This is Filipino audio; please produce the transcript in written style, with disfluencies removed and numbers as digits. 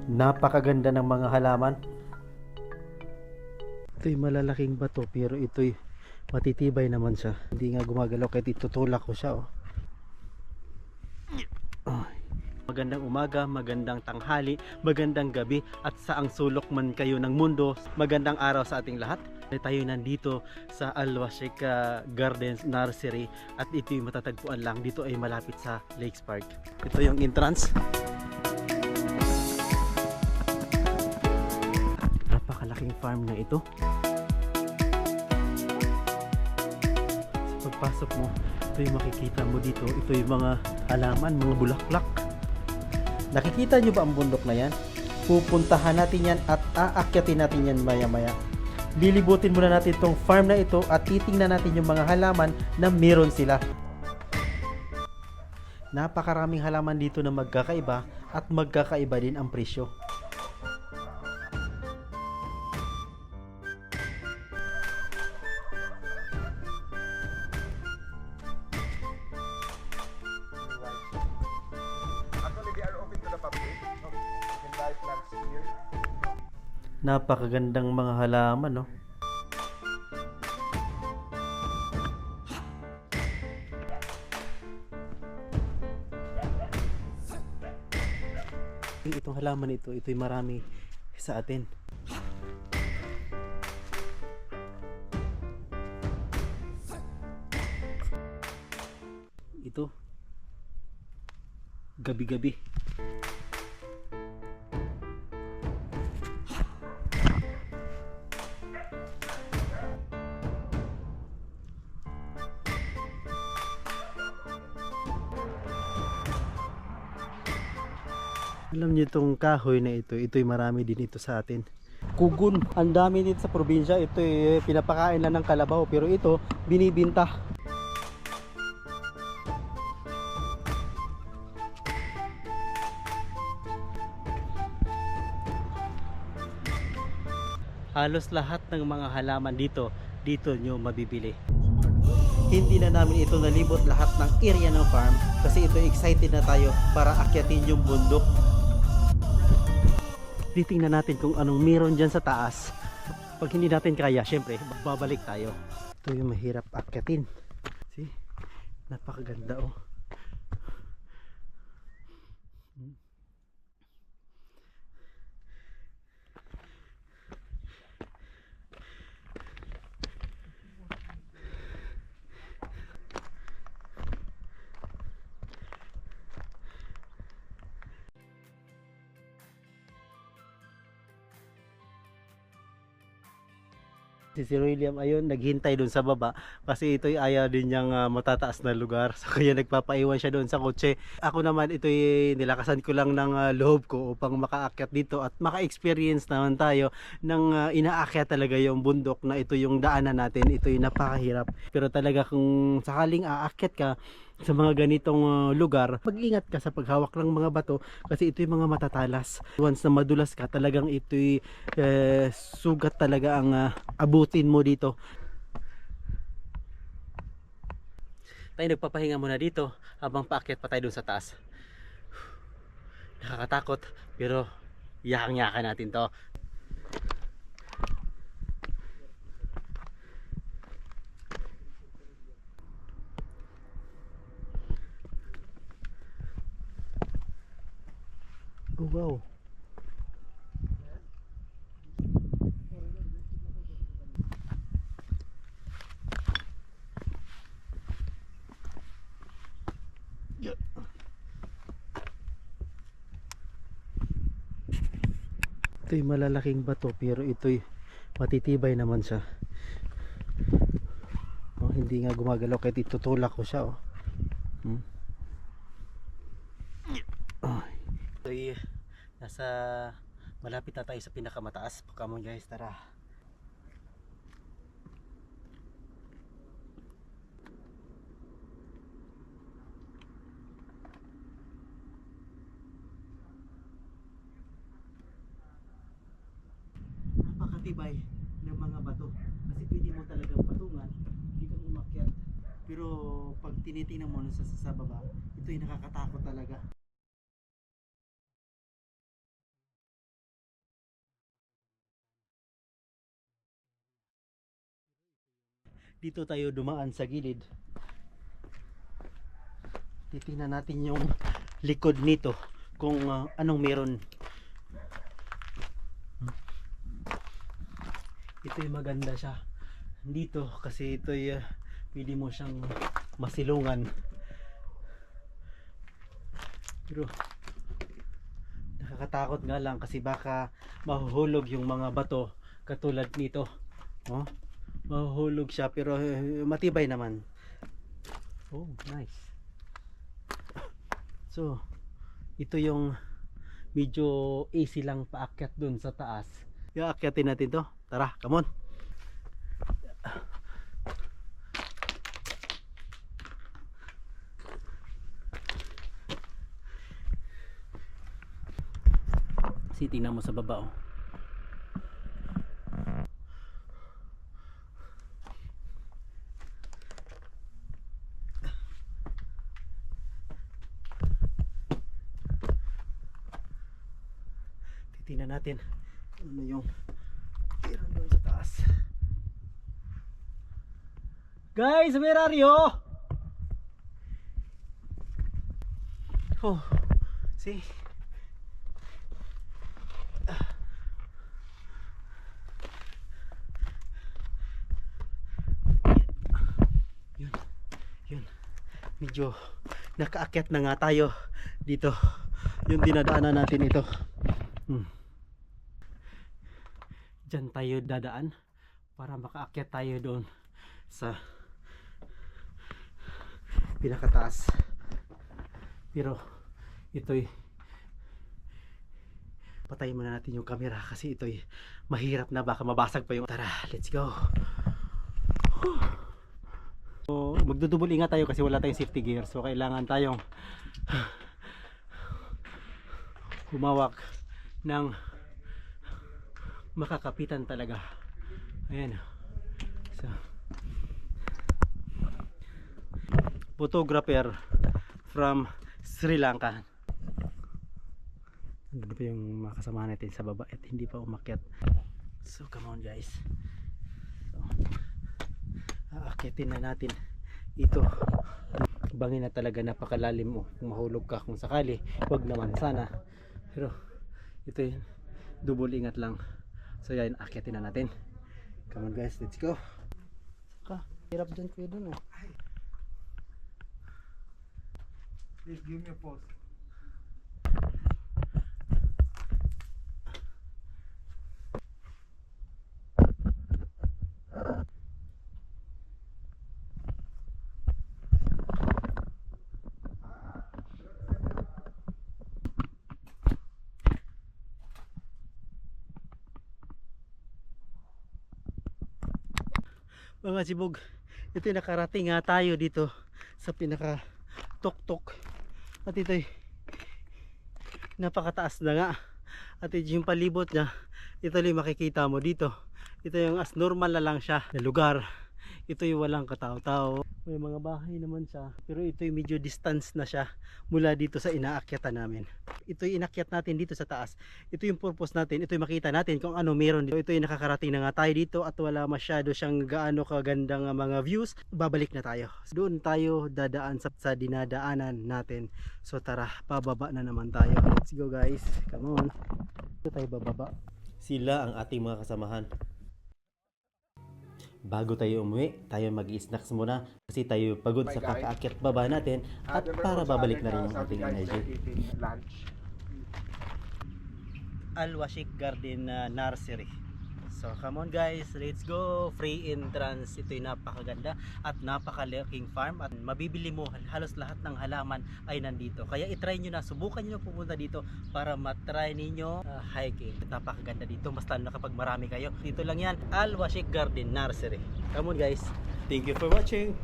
Napakaganda ng mga halaman. Ito'y malalaking bato pero ito'y matitibay naman siya. Hindi nga gumagalaw kahit itutulak ko siya. Oh. Magandang umaga, magandang tanghali, magandang gabi at saang sulok man kayo ng mundo. Magandang araw sa ating lahat. Tayo nandito sa Al-Washik Gardens Nursery at ito'y matatagpuan lang. Dito ay malapit sa Lakes Park. Ito yung entrance. Napakalaking farm na ito. Sa pagpasok mo, ito yung makikita mo dito. Ito yung mga halaman, mga bulaklak. Nakikita nyo ba ang bundok na yan? Pupuntahan natin yan at aakyatin natin yan maya maya. Lilibutin muna natin itong farm na ito at titingnan natin yung mga halaman na meron sila. Napakaraming halaman dito na magkakaiba at magkakaiba din ang presyo. Napakagandang mga halaman, no? Itong halaman ito'y marami sa atin. Ito gabi-gabi. Alam niyo itong kahoy na ito'y marami din ito sa atin. Kugon, ang dami dito sa probinsya. Ito'y pinapakain lang ng kalabaw pero ito binibinta. Halos lahat ng mga halaman dito nyo mabibili. Hindi na namin ito nalibot lahat ng area ng farm kasi ito excited na tayo para akyatin yung bundok. Titingnan natin kung anong meron dyan sa taas. Pag hindi natin kaya, syempre, babalik tayo. Ito yung mahirap akyatin. See? Napakaganda, oh. Si William ayun naghintay doon sa baba kasi ito'y ayaw din niyang matataas na lugar, so kaya nagpapaiwan siya doon sa kotse. Ako naman ito'y nilakasan ko lang ng loob ko upang makaakyat dito at maka-experience naman tayo ng inaakyat talaga yung bundok na ito yung daanan natin. Ito'y napakahirap pero talaga kung sakaling aakyat ka sa mga ganitong lugar, mag-ingat ka sa paghawak ng mga bato kasi ito'y mga matatalas. Once na madulas ka, talagang ito'y sugat talaga ang abutin mo dito. Tayo nagpapahinga muna dito habang paakyat pa tayo dun sa taas. Nakakatakot pero yakang-yakan natin to. Oh, wow. Ito'y malalaking bato pero ito'y matitibay naman siya. Oh, hindi nga gumagalaw kahit itutulak ko siya. Oh. Ito'y nasa malapit na tayo sa pinakamataas. Come on guys, tara. Napakatibay ng mga bato kasi pwede mo talagang patungan, hindi kang umakyat. Pero pag tinitingnan mo sa baba, ito'y nakakatakot talaga. dito tayo dumaan sa gilid. Titingnan natin yung likod nito kung anong meron. Ito'y maganda siya dito kasi ito'y pwede mo siyang masilungan. Pero nakakatakot nga lang kasi baka mahuhulog yung mga bato katulad nito. Oh, mahuhulog siya pero matibay naman. Oh, nice. So, ito yung medyo easy lang paakyat dun sa taas. Iaakyatin natin to. Tara, come on. Tingnan mo sa baba oh. Titingnan natin ano yung meron doon sa taas. Guys, where are you? Oh, see? Medyo nakaakyat na nga tayo dito. Yung dinadaanan natin ito. Diyan tayo dadaan para makaakyat tayo doon sa pinakataas. Pero ito'y patayin muna natin yung camera kasi ito'y mahirap na, baka mabasag pa yung. Tara, let's go. So, magdudubol ingat tayo kasi wala tayong safety gear. So kailangan tayong humawak ng makakapitan talaga. Ayan. So, photographer from Sri Lanka. Ano pa yung makasama natin sa baba at hindi pa umakyat. So come on guys. So, aakyatin na natin ito. Bangin na talaga, napakalalim mo. Kung mahulog ka kung sakali, wag naman sana. Pero ito yun, double ingat lang. So yan, aakyatin na natin. Come on guys, let's go. Saka, hirap dyan kuya dun oh. Please give me a pause. Mga sibog, ito yung nakarating nga tayo dito sa pinaka tuktok. At ito'y napakataas na nga. At ito yung palibot niya, ito yung makikita mo dito. Ito yung as normal na lang siya na lugar. Ito yung walang katao-tao. May mga bahay naman siya, pero ito yung medyo distance na siya mula dito sa inaakyatan namin. Ito yung inakyat natin dito sa taas. Ito yung purpose natin, ito yung makita natin kung ano meron dito. Ito yung nakakarating na nga tayo dito at wala masyado siyang gaano kagandang mga views. Babalik na tayo. Doon tayo dadaan sa dinadaanan natin. So tara, pababa na naman tayo. Let's go guys, come on. Ito tayo bababa. Sila ang ating mga kasamahan. Bago tayo umuwi, tayo mag-snacks muna kasi tayo pagod sa kakaakyat baba natin at para babalik na rin yung ating energy. Al-Washik Garden Nursery. So come on guys, let's go. Free entrance. Ito'y napakaganda at napakalaking farm at mabibili mo halos lahat ng halaman ay nandito. Kaya itry nyo na, subukan nyo pupunta dito para matry ninyo hiking. Napakaganda dito, mas lalo na kapag marami kayo. Dito lang yan, Al-Washik Garden Nursery. Come on guys. Thank you for watching.